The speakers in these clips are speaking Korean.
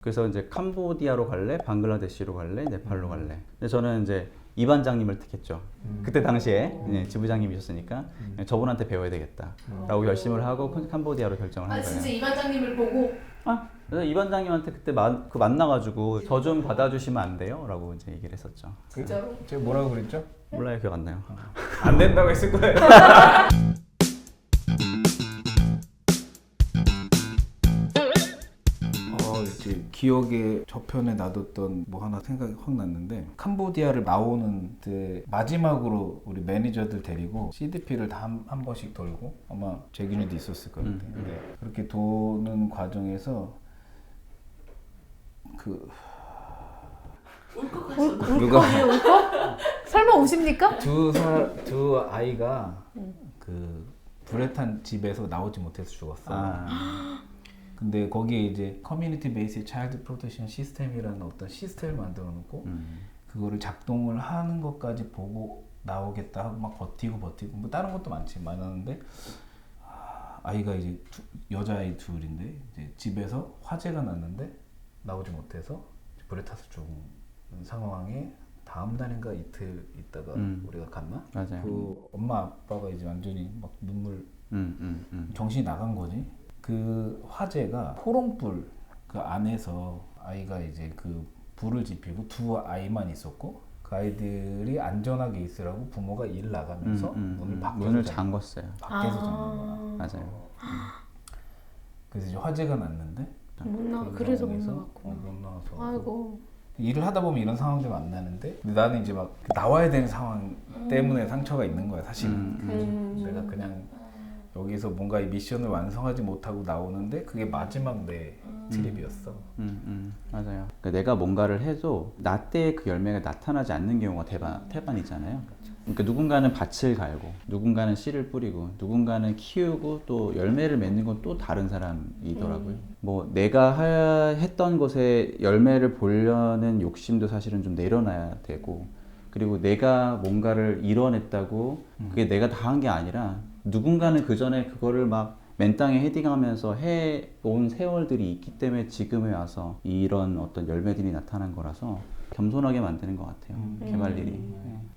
그래서 이제 캄보디아로 갈래, 방글라데시로 갈래, 네팔로 갈래. 근데 저는 이제 이 반장님을 택했죠. 그때 당시에 지부장님이셨으니까 저분한테 배워야 되겠다라고 결심을 하고 캄보디아로 결정을 한 거예요. 진짜 이 반장님을 보고 그래서 이 반장님한테 그때 만나가지고 저 좀 받아주시면 안 돼요? 라고 이제 얘기를 했었죠. 진짜로? 제가 뭐라고 그랬죠? 몰라요, 기억 안 나요. 안 된다고 했을 거예요. 이제 기억에 저편에 놔뒀던 뭐 하나 생각이 확 났는데, 캄보디아를 나오는 때 마지막으로 우리 매니저들 데리고 CDP를 다 한 번씩 돌고, 아마 재균이도 있었을 것 같아요. 근데 그렇게 도는 과정에서 울컥? 설마 우십니까? 두 아이가 그 불에 탄 집에서 나오지 못해서 죽었어. 근데 거기에 이제 커뮤니티 베이스 차일드 프로텍션 시스템이라는 어떤 시스템을 만들어 놓고 그거를 작동을 하는 것까지 보고 나오겠다 하고 막 버티고 뭐 다른 것도 많았는데, 아이가 이제 여자아이 둘인데 이제 집에서 화재가 났는데 나오지 못해서 불에 타서 죽은 상황에 다음 날인가 이틀 있다가 우리가 갔나? 맞아요. 그 엄마 아빠가 이제 완전히 막 눈물 정신이 나간 거지. 그 화재가 포롱불 그 안에서 아이가 이제 그 불을 지피고 두 아이만 있었고, 그 아이들이 안전하게 있으라고 부모가 일 나가면서 문을 잠궜어요. 밖에서 잠근 거야. 맞아요. 그래서 이제 화재가 났는데 그래서 못 나갔고. 못 나와서. 아이고. 일을 하다 보면 이런 상황들 만나는데, 근데 나는 이제 막 나와야 되는 상황 때문에 상처가 있는 거야 사실은. 내가 그냥 여기서 뭔가 이 미션을 완성하지 못하고 나오는데 그게 마지막 내 트립이었어. 맞아요. 그러니까 내가 뭔가를 해도 나 때의 그 열매가 나타나지 않는 경우가 태반이잖아요. 그러니까 누군가는 밭을 갈고, 누군가는 씨를 뿌리고, 누군가는 키우고, 또 열매를 맺는 건 또 다른 사람이더라고요. 뭐 내가 했던 것에 열매를 보려는 욕심도 사실은 좀 내려놔야 되고, 그리고 내가 뭔가를 이뤄냈다고 그게 내가 다 한 게 아니라 누군가는 그 전에 그거를 막 맨땅에 헤딩하면서 해온 세월들이 있기 때문에 지금에 와서 이런 어떤 열매들이 나타난 거라서 겸손하게 만드는 것 같아요. 개발 일이.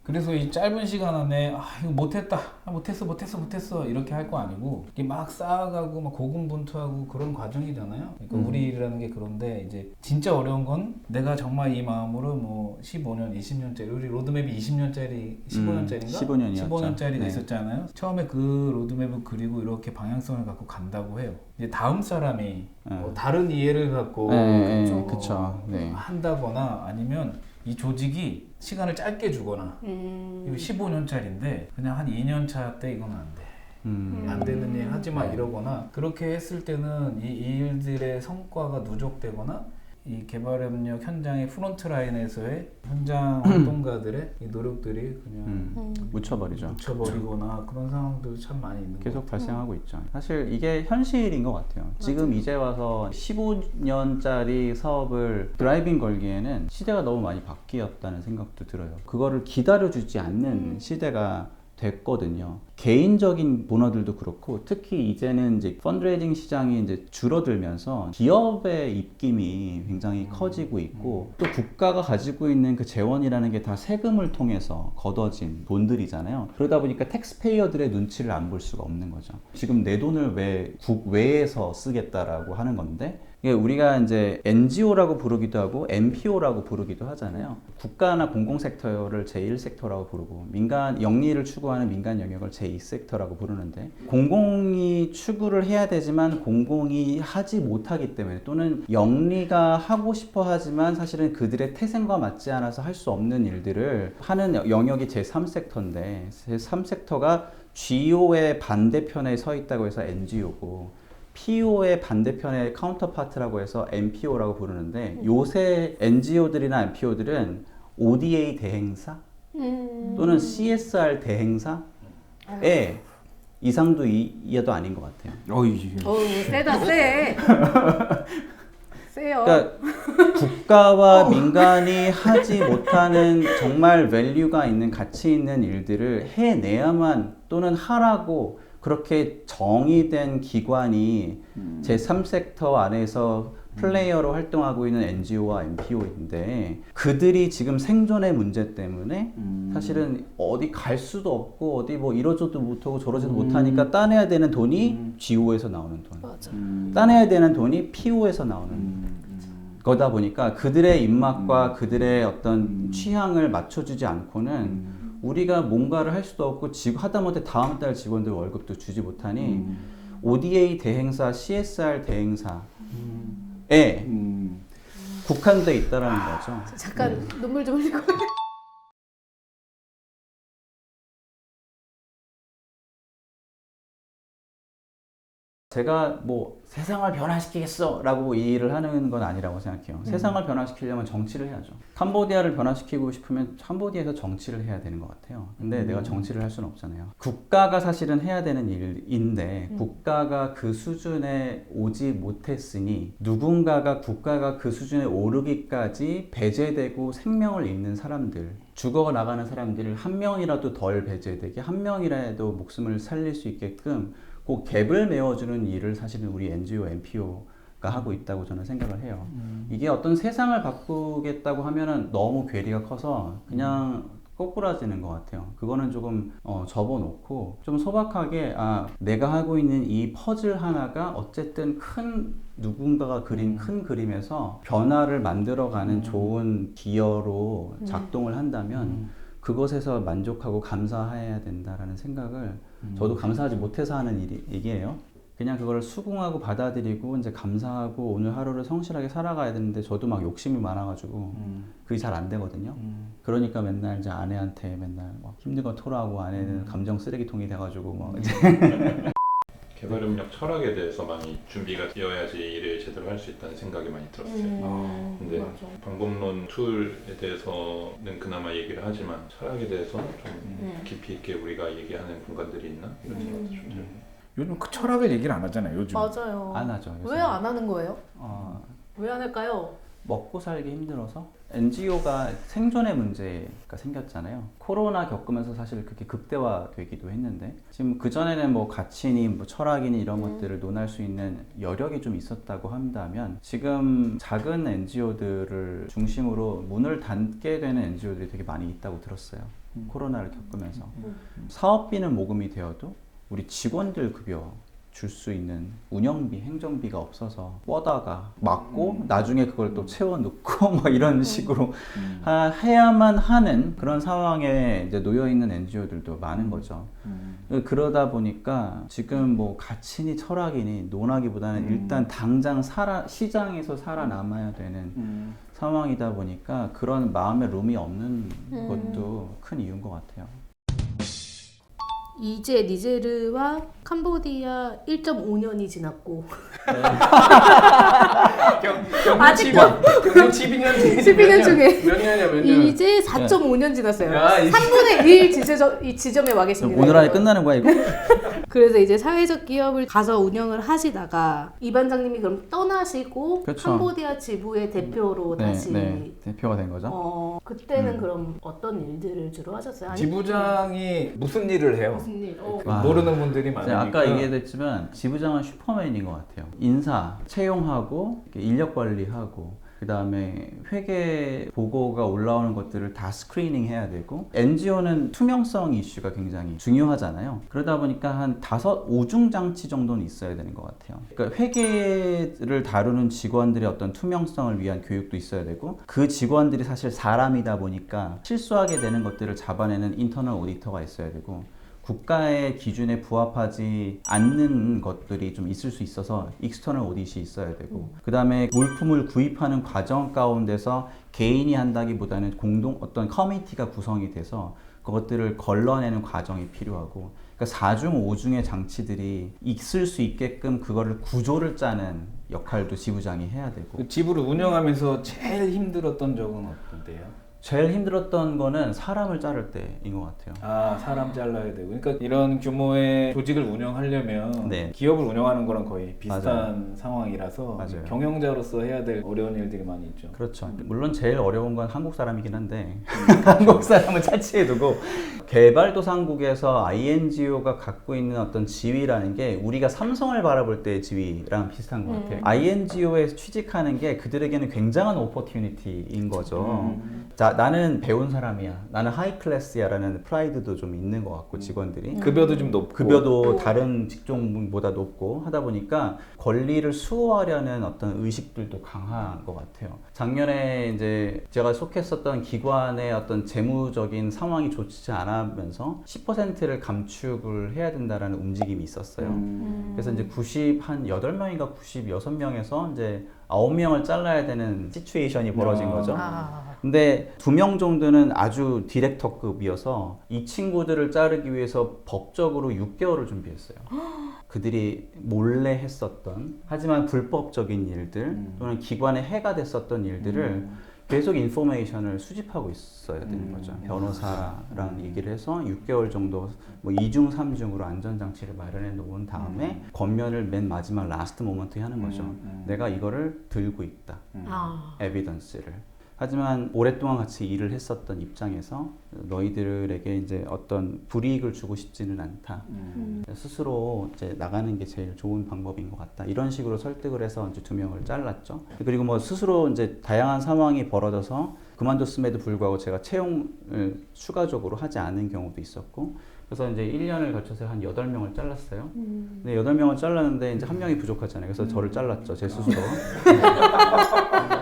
그래서 이 짧은 시간 안에 이거 못했다, 못했어 이렇게 할 거 아니고, 이게 막 쌓아가고 막 고군분투하고 그런 과정이잖아요. 그러니까 우리 일이라는 게 그런데, 이제 진짜 어려운 건 내가 정말 이 마음으로 뭐 15년, 20년짜리, 우리 로드맵이 20년짜리, 15년짜리인가? 15년이었죠. 15년짜리가 네. 있었잖아요. 처음에 그 로드맵을 그리고 이렇게 방향성을 갖고 간다고 해요. 이제 다음 사람이 뭐 다른 이해를 갖고 그쵸. 네. 한다거나, 아니면 이 조직이 시간을 짧게 주거나, 이거 15년짜리인데 그냥 한 2년 차 때 이건 안 돼. 안 되는 일 하지 마 이러거나, 그렇게 했을 때는 이 일들의 성과가 누적되거나, 이 개발협력 현장의 프론트라인에서의 현장 활동가들의 이 노력들이 그냥 묻혀버리거나 그런 상황도 참 많이 있는 것 계속 같아요. 발생하고 있죠. 사실 이게 현실인 것 같아요. 지금 이제 와서 15년짜리 사업을 드라이빙 걸기에는 시대가 너무 많이 바뀌었다는 생각도 들어요. 그거를 기다려주지 않는 시대가 됐거든요. 개인적인 오너들도 그렇고, 특히 이제는 이제 펀드레이징 시장이 이제 줄어들면서 기업의 입김이 굉장히 커지고 있고, 또 국가가 가지고 있는 그 재원이라는 게 다 세금을 통해서 걷어진 돈들이잖아요. 그러다 보니까 텍스페이어들의 눈치를 안 볼 수가 없는 거죠. 지금 내 돈을 왜 국외에서 쓰겠다라고 하는 건데, 이게 우리가 이제 NGO라고 부르기도 하고 NPO라고 부르기도 하잖아요. 국가나 공공섹터를 제1섹터라고 부르고, 영리를 추구하는 민간 영역을 제2섹터라고 부르는데, 공공이 추구를 해야 되지만 공공이 하지 못하기 때문에, 또는 영리가 하고 싶어 하지만 사실은 그들의 태생과 맞지 않아서 할 수 없는 일들을 하는 영역이 제3섹터인데, 제3섹터가 GO의 반대편에 서 있다고 해서 NGO고, PO의 반대편의 카운터파트라고 해서 NPO라고 부르는데, 요새 NGO들이나 NPO들은 ODA 대행사 또는 CSR 대행사의 이상도 이하도 아닌 것 같아요. 세다 세. 세요. 그러니까 국가와 민간이 하지 못하는 정말 밸류가 있는, 가치 있는 일들을 해내야만, 또는 하라고 그렇게 정의된 기관이 제3섹터 안에서 플레이어로 활동하고 있는 NGO와 NPO인데 그들이 지금 생존의 문제 때문에 사실은 어디 갈 수도 없고 어디 뭐 이러지도 못하고 저러지도 못하니까 따내야 되는 돈이 GO에서 나오는 돈, 맞아. 따내야 되는 돈이 PO에서 나오는 거다 보니까 그들의 입맛과 그들의 어떤 취향을 맞춰주지 않고는 우리가 뭔가를 할 수도 없고 하다못해 다음 달 직원들 월급도 주지 못하니 ODA 대행사, CSR 대행사에 국한돼 있다라는 거죠. 잠깐 눈물 좀 흘리고. 제가 뭐 세상을 변화시키겠어 라고 이 일을 하는 건 아니라고 생각해요. 세상을 변화시키려면 정치를 해야죠. 캄보디아를 변화시키고 싶으면 캄보디아에서 정치를 해야 되는 것 같아요. 근데 내가 정치를 할 수는 없잖아요. 국가가 사실은 해야 되는 일인데 국가가 그 수준에 오지 못했으니 누군가가 국가가 그 수준에 오르기까지 배제되고 생명을 잃는 사람들, 죽어 나가는 사람들을 한 명이라도 덜 배제되게, 한 명이라도 목숨을 살릴 수 있게끔 그 갭을 메워주는 일을 사실은 우리 NGO, NPO가 하고 있다고 저는 생각을 해요. 이게 어떤 세상을 바꾸겠다고 하면은 너무 괴리가 커서 그냥 꼬꾸라지는 것 같아요. 그거는 조금 접어놓고 좀 소박하게 내가 하고 있는 이 퍼즐 하나가 어쨌든 큰 누군가가 그린 큰 그림에서 변화를 만들어가는 좋은 기여로 작동을 한다면 그것에서 만족하고 감사해야 된다라는 생각을 저도 감사하지 못해서 하는 일이에요. 그냥 그걸 수긍하고 받아들이고 이제 감사하고 오늘 하루를 성실하게 살아가야 되는데 저도 막 욕심이 많아가지고 그게 잘 안 되거든요. 그러니까 맨날 이제 아내한테 맨날 막 힘든 거 토로하고 아내는 감정 쓰레기통이 돼가지고 막 이제 개발협력 철학에 대해서 많이 준비가 되어야지 일을 제대로 할 수 있다는 생각이 많이 들었어요. 근데 맞아. 방법론 툴에 대해서는 그나마 얘기를 하지만 철학에 대해서는 좀 깊이 있게 우리가 얘기하는 공간들이 있나? 이런 생각도 좀 들어요. 요즘 그 철학을 얘기를 안 하잖아요. 요즘. 맞아요. 안 하죠. 요새. 왜 안 하는 거예요? 왜 왜 안 할까요? 먹고 살기 힘들어서 NGO가 생존의 문제가 생겼잖아요. 코로나 겪으면서 사실 그렇게 극대화되기도 했는데 지금 그전에는 뭐 가치니 뭐 철학이니 이런 것들을 논할 수 있는 여력이 좀 있었다고 한다면 지금 작은 NGO들을 중심으로 문을 닫게 되는 NGO들이 되게 많이 있다고 들었어요. 코로나를 겪으면서. 사업비는 모금이 되어도 우리 직원들 급여 줄 수 있는 운영비, 행정비가 없어서 뻗다가 막고 나중에 그걸 또 채워넣고 뭐 이런 식으로 해야만 하는 그런 상황에 이제 놓여 있는 NGO들도 많은 거죠. 그러다 보니까 지금 뭐 가치니 철학이니 논하기보다는 일단 당장 시장에서 살아남아야 되는 상황이다 보니까 그런 마음의 룸이 없는 것도 큰 이유인 것 같아요. 이제 니제르와 캄보디아 1.5년이 지났고 아직도 12년 12년 중에 몇 년이야 몇 년? 이제 4.5년 지났어요. 야, 3분의 1 이 지점에 와 계십니다. 오늘 안에 끝나는 거야 이거? 그래서 이제 사회적 기업을 가서 운영을 하시다가 이 반장님이 그럼 떠나시고 그렇죠. 캄보디아 지부의 대표로 다시 대표가 된 거죠. 그때는 그럼 어떤 일들을 주로 하셨어요? 아니, 지부장이 무슨 일을 해요? 무슨 일? 모르는 분들이 제가 많으니까. 아까 얘기했지만 지부장은 슈퍼맨인 것 같아요. 인사, 채용하고 인력 관리하고 그 다음에 회계 보고가 올라오는 것들을 다 스크리닝 해야 되고 NGO는 투명성 이슈가 굉장히 중요하잖아요. 그러다 보니까 한 5중 장치 정도는 있어야 되는 것 같아요. 그러니까 회계를 다루는 직원들의 어떤 투명성을 위한 교육도 있어야 되고 그 직원들이 사실 사람이다 보니까 실수하게 되는 것들을 잡아내는 인터널 오디터가 있어야 되고 국가의 기준에 부합하지 않는 것들이 좀 있을 수 있어서 익스터널 오디트이 있어야 되고 그 다음에 물품을 구입하는 과정 가운데서 개인이 한다기보다는 어떤 커뮤니티가 구성이 돼서 그것들을 걸러내는 과정이 필요하고 그러니까 4중, 5중의 장치들이 있을 수 있게끔 그거를 구조를 짜는 역할도 지부장이 해야 되고 그 지부를 운영하면서 제일 힘들었던 적은 어떤데요? 제일 힘들었던 거는 사람을 자를 때인 것 같아요. 아, 사람 잘라야 되고. 그러니까 이런 규모의 조직을 운영하려면 네. 기업을 운영하는 거랑 거의 비슷한 맞아요. 상황이라서 맞아요. 경영자로서 해야 될 어려운 일들이 많이 있죠. 그렇죠. 물론 제일 어려운 건 한국 사람이긴 한데 한국 사람은 차치해두고 개발도상국에서 INGO가 갖고 있는 어떤 지위라는 게 우리가 삼성을 바라볼 때의 지위랑 비슷한 것 같아요. INGO에 취직하는 게 그들에게는 굉장한 오퍼튜니티인 거죠. 자, 나는 배운 사람이야. 나는 하이 클래스야 라는 프라이드도 좀 있는 것 같고 직원들이. 급여도 좀 높고. 급여도 다른 직종보다 높고 하다 보니까 권리를 수호하려는 어떤 의식들도 강한 것 같아요. 작년에 이제 제가 속했었던 기관의 어떤 재무적인 상황이 좋지 않으면서 10%를 감축을 해야 된다라는 움직임이 있었어요. 그래서 이제 8명인가 96명에서 이제 9명을 잘라야 되는 시츄에이션이 벌어진 거죠. 근데 2명 정도는 아주 디렉터급이어서 이 친구들을 자르기 위해서 법적으로 6개월을 준비했어요. 그들이 몰래 했었던 하지만 불법적인 일들 또는 기관에 해가 됐었던 일들을 계속 인포메이션을 수집하고 있어야 되는 거죠. 변호사랑 얘기를 해서 6개월 정도 뭐 2중 3중으로 안전장치를 마련해 놓은 다음에 권면을 맨 마지막 라스트 모먼트에 하는 거죠. 내가 이거를 들고 있다. 에비던스를. 하지만 오랫동안 같이 일을 했었던 입장에서 너희들에게 이제 어떤 불이익을 주고 싶지는 않다. 스스로 이제 나가는 게 제일 좋은 방법인 것 같다. 이런 식으로 설득을 해서 이제 2명을 잘랐죠. 그리고 뭐 스스로 이제 다양한 상황이 벌어져서 그만뒀음에도 불구하고 제가 채용을 추가적으로 하지 않은 경우도 있었고, 그래서 이제 1년을 거쳐서 한 8명을 잘랐어요. 근데 8명을 잘랐는데 이제 1명이 부족하잖아요. 그래서 저를 잘랐죠. 제 스스로.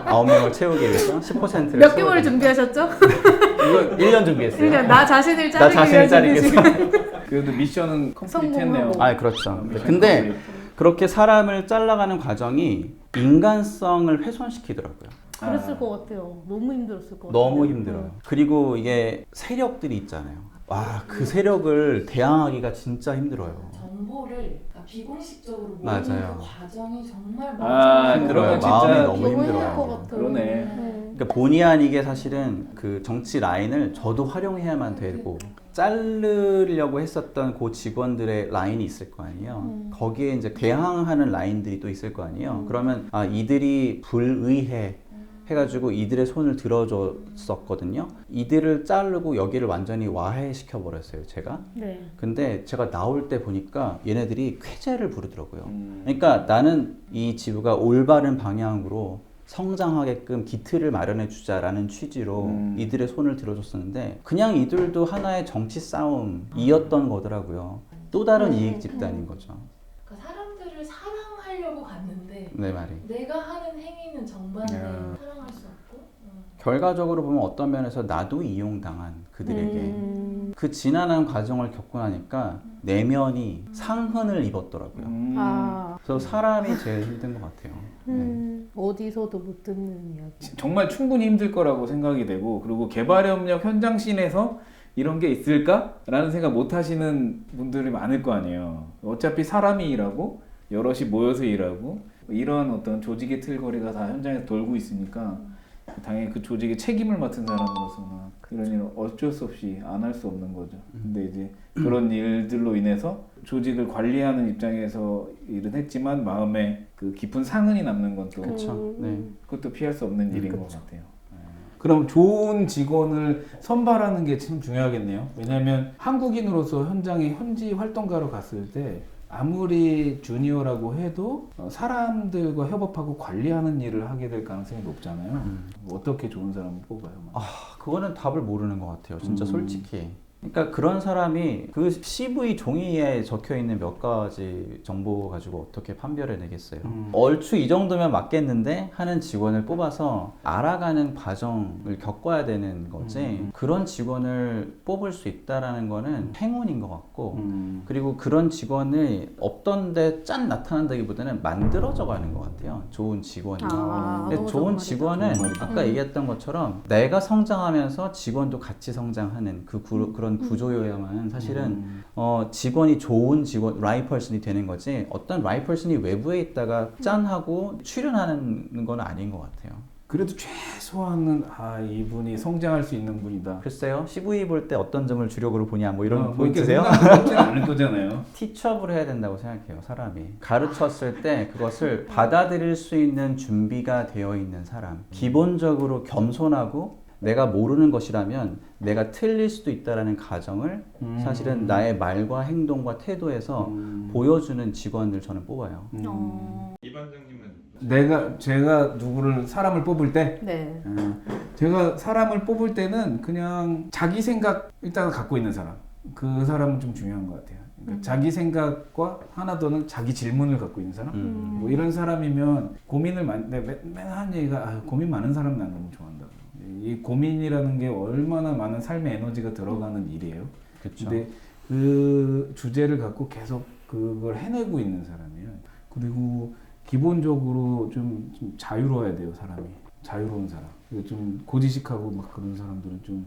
9명을 채우기 위해서 10%를 몇 개월 준비하셨죠? 이거 1년 준비했어요. 1년 나 자신을 나 자르기 자신을 자르기 위해서 위해서. 그래도 미션은 컴플리트 했네요. 성공하고. 아, 그렇죠. 근데 그렇게 사람을 잘라가는 과정이 인간성을 훼손시키더라고요. 그랬을 것 같아요. 너무 힘들었을 것 같아요. 너무 힘들어요. 그리고 이게 세력들이 있잖아요. 와, 그 세력을 대항하기가 진짜 힘들어요. 정보를 그러니까 비공식적으로 모으는 맞아요. 그 과정이 정말 아, 마음이 그러면 마음이 진짜 너무 힘들 것 힘들어요. 같아요. 그러네. 그러니까 본의 아니게 사실은 그 정치 라인을 저도 활용해야만 되고 자르려고 했었던 그 직원들의 라인이 있을 거 아니에요. 거기에 이제 대항하는 라인들이 또 있을 거 아니에요. 그러면 아, 이들이 불의해 해가지고 이들의 손을 들어줬었거든요. 이들을 자르고 여기를 완전히 와해시켜 버렸어요, 제가. 네. 근데 제가 나올 때 보니까 얘네들이 쾌재를 부르더라고요. 그러니까 나는 이 지부가 올바른 방향으로 성장하게끔 기틀을 마련해 주자라는 취지로 이들의 손을 들어줬었는데 그냥 이들도 하나의 정치 싸움이었던 거더라고요. 또 다른 이익 집단인 거죠. 그러니까 사람들을 사랑하려고 갔는데 내 말이. 내가 하는 행위는 정반대 야. 사랑할 수 없고 결과적으로 보면 어떤 면에서 나도 이용당한 그들에게 그 지난한 과정을 겪고 나니까 내면이 상흔을 입었더라고요. 그래서 사람이 제일 힘든 것 같아요. 네. 어디서도 못 듣는 이야기. 정말 충분히 힘들 거라고 생각이 되고, 그리고 개발협력 현장씬에서 이런 게 있을까라는 생각 못 하시는 분들이 많을 거 아니에요. 어차피 사람이 일하고 여럿이 모여서 일하고 이런 어떤 조직의 틀거리가 다 현장에서 돌고 있으니까 당연히 그 조직의 책임을 맡은 사람으로서는 이런 일은 어쩔 수 없이 안 할 수 없는 거죠. 근데 이제 그런 일들로 인해서 조직을 관리하는 입장에서 일은 했지만 마음에 그 깊은 상흔이 남는 건 또 그렇죠. 네. 그것도 피할 수 없는 일인 것 같아요. 그럼 좋은 직원을 선발하는 게 참 중요하겠네요. 왜냐하면 한국인으로서 현장에 현지 활동가로 갔을 때 아무리 주니어라고 해도 사람들과 협업하고 관리하는 일을 하게 될 가능성이 높잖아요. 어떻게 좋은 사람을 뽑아요? 그거는 답을 모르는 것 같아요. 진짜 솔직히. 그러니까 그런 사람이 그 CV 종이에 적혀 있는 몇 가지 정보 가지고 어떻게 판별해 내겠어요. 얼추 이 정도면 맞겠는데 하는 직원을 뽑아서 알아가는 과정을 겪어야 되는 거지. 그런 직원을 뽑을 수 있다라는 거는 행운인 것 같고, 그리고 그런 직원이 없던데 짠 나타난다기보다는 만들어져 가는 것 같아요. 좋은 직원이. 근데 너무 좋은 좋은 직원은 아까 얘기했던 것처럼 내가 성장하면서 직원도 같이 성장하는 그런 구조여야만 사실은 직원이 좋은 직원, 라이펄슨이 되는 거지 어떤 라이펄슨이 외부에 있다가 짠 하고 출연하는 건 아닌 것 같아요. 그래도 최소한은 이분이 성장할 수 있는 분이다. 글쎄요, CV 볼 때 어떤 점을 주력으로 보냐 뭐 이런 뭐 이렇게 포인트세요? 생각하지는 않을 거잖아요. 티처업을 해야 된다고 생각해요. 사람이 가르쳤을 때 그것을 받아들일 수 있는 준비가 되어 있는 사람, 기본적으로 겸손하고 내가 모르는 것이라면 내가 틀릴 수도 있다라는 가정을 사실은 나의 말과 행동과 태도에서 보여주는 직원들 저는 뽑아요. 이 반장님은 제가 누구를 사람을 뽑을 때 네. 제가 사람을 뽑을 때는 그냥 자기 생각 일단 갖고 있는 사람, 그 사람은 좀 중요한 것 같아요. 그러니까 자기 생각과 하나 더는 자기 질문을 갖고 있는 사람. 뭐 이런 사람이면 고민을 맨날 하는 얘기가 고민 많은 사람 난 너무 좋아한다고. 이 고민이라는 게 얼마나 많은 삶의 에너지가 들어가는 일이에요. 그렇죠. 근데 그 주제를 갖고 계속 그걸 해내고 있는 사람이에요. 그리고 기본적으로 좀 자유로워야 돼요, 사람이. 자유로운 사람. 좀 고지식하고 막 그런 사람들은 좀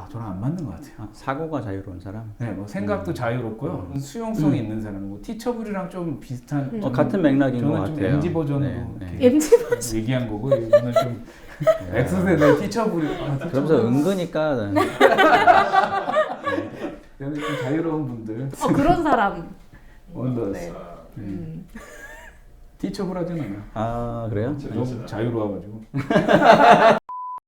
저랑 안 맞는 것 같아요. 사고가 자유로운 사람. 네, 뭐 생각도 자유롭고요. 수용성이 있는 사람. 뭐 티처블이랑 좀 비슷한. 좀 같은 맥락인 것 저는 좀 같아요. MZ 버전으로 네, 이렇게 MZ 버전. 얘기한 거고 이거는 좀 X세대 티처블이. 그러면서 은근히까 좀 자유로운 분들. 그런 사람. 원더스. 네. 티처블 하진 않아. 그래요? 너무 자유로워가지고.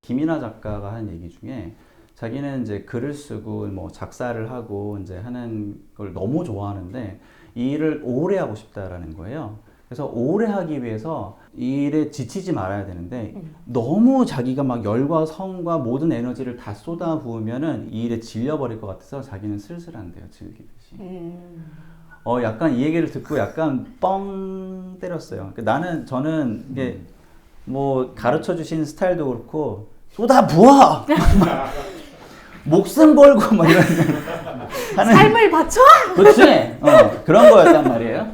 김이나 작가가 한 얘기 중에 자기는 이제 글을 쓰고 뭐 작사를 하고 이제 하는 걸 너무 좋아하는데 이 일을 오래 하고 싶다라는 거예요. 그래서 오래 하기 위해서 이 일에 지치지 말아야 되는데 너무 자기가 막 열과 성과 모든 에너지를 다 쏟아 부으면은 이 일에 질려버릴 것 같아서 자기는 쓸쓸한데요, 즐기듯이. 약간 이 얘기를 듣고 약간 뻥 때렸어요. 저는 이게 뭐 가르쳐 주신 스타일도 그렇고 쏟아 부어! 목숨 걸고 막 이런 하는 삶을 바쳐! 그렇지. 그런 거였단 말이에요.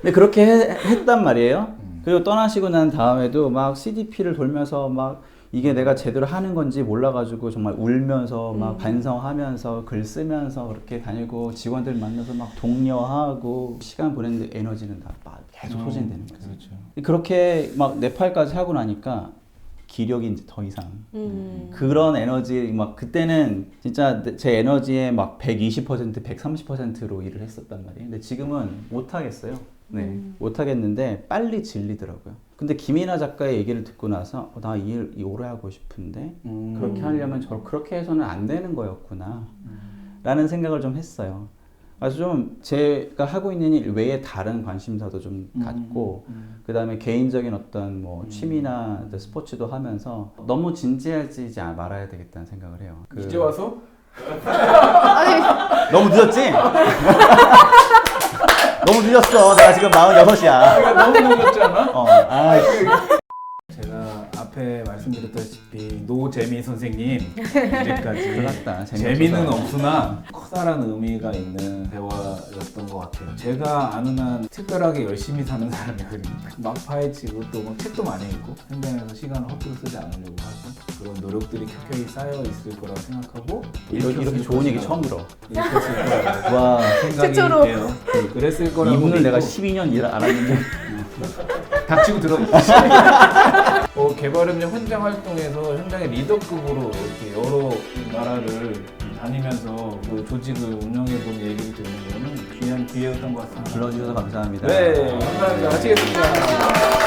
근데 그렇게 했단 말이에요. 그리고 떠나시고 난 다음에도 막 CDP를 돌면서 막 이게 내가 제대로 하는 건지 몰라가지고 정말 울면서 막 반성하면서 글 쓰면서 그렇게 다니고 직원들 만나서 막 독려하고 시간 보냈는데 에너지는 다 계속 소진되는 거죠. 그렇죠. 그렇게 막 네팔까지 하고 나니까 기력이 이제 더 이상 그런 에너지 막 그때는 진짜 제 에너지의 막 120% 130%로 일을 했었단 말이에요. 근데 지금은 못 하겠어요. 네, 못 하겠는데 빨리 질리더라고요. 근데 김이나 작가의 얘기를 듣고 나서 나 이 일 오래 하고 싶은데 그렇게 하려면 그렇게 해서는 안 되는 거였구나 라는 생각을 좀 했어요. 그래서 좀 제가 하고 있는 일 외에 다른 관심사도 좀 갖고 그 다음에 개인적인 어떤 뭐 취미나 스포츠도 하면서 너무 진지해지지 말아야 되겠다는 생각을 해요. 이제 와서? 너무 늦었지? 너무 늦었어. 내가 지금 46이야. 너무 늦었잖아? 제가 앞에 말씀드렸다시피 노재미 선생님 이제까지 끝났다. 재미는 없으나 커다란 의미가 있는 대화였던 것 같아요. 제가 아는 한 특별하게 열심히 사는 사람이거든요. 막 파헤치고 또 막 책도 많이 읽고 현장에서 시간을 헛되이 쓰지 않으려고 하고 그런 노력들이 켜켜이 쌓여 있을 거라고 생각하고 이렇게 좋은 얘기 처음 들어. 읽혔을 거라고 와, 생각이 최초로. 돼요. 그랬을 거라고 이분을 내가 믿고 12년 일 알았는데 닥치고 들어. 개발협력 현장 활동에서 현장의 리더급으로 이렇게 여러 나라를 다니면서 그 조직을 운영해본 얘기를 듣는 거는 귀한 기회였던 것 같습니다. 불러주셔서 감사합니다. 네, 감사합니다. 하시겠습니다.